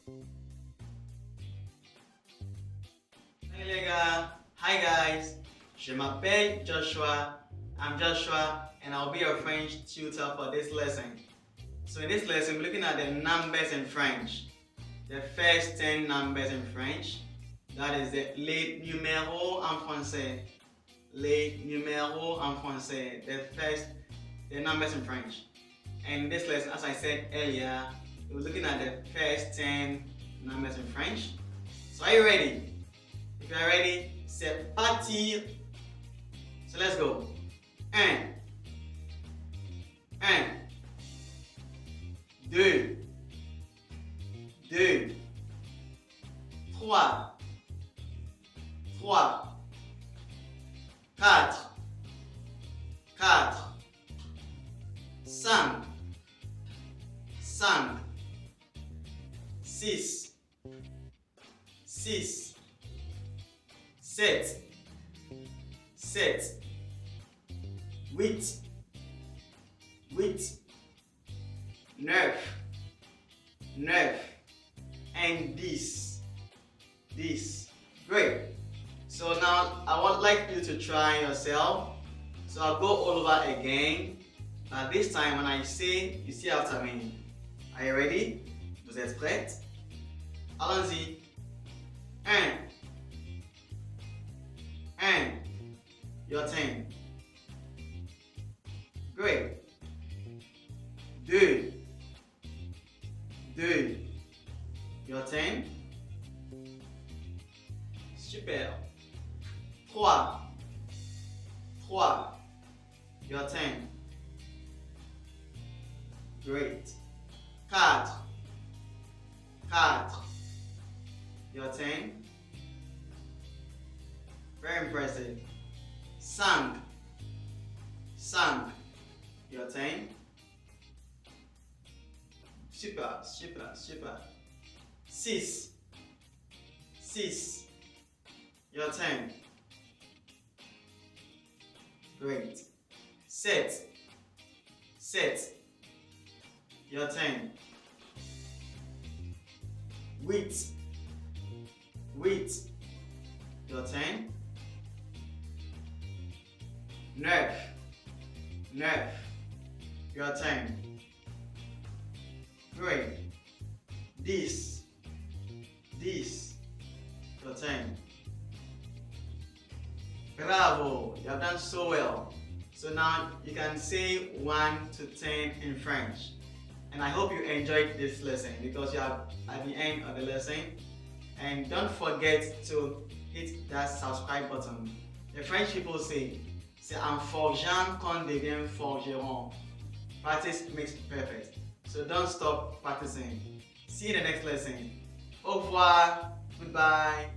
Hey les gars, hi guys, je m'appelle Joshua, I'm Joshua and I'll be your French tutor for this lesson. So in this lesson we're looking at the numbers in French. The first 10 numbers in French, that is les numéros en français. Les numéros en français, the numbers in French. And in this lesson, as I said earlier, we're looking at the first 10 numbers in French. So are you ready? If you are ready, c'est parti. So let's go. 1, 2, 3, 4, 5, 6, 7, 8, 9, and this. Great. So now I would like you to try yourself. So I'll go all over again. But this time when I say, you see after me. Are you ready? Vous êtes prêts? Allons-y. 1. Your turn. Great. 2. Your turn. Super. 3. Your turn. Great. 4. Your turn. Very impressive. 5. Your turn. Super. 6. Your turn. Great. 7. Your turn. 8. Your turn. 9. Your turn. Great. 10. Your turn. Bravo! You have done so well. So now you can say 1 to 10 in French. And I hope you enjoyed this lesson because you are at the end of the lesson. And don't forget to hit that subscribe button. The French people say, c'est en forgeant qu'on devient forgeron. Practice makes perfect. So don't stop practicing. See you in the next lesson. Au revoir. Goodbye.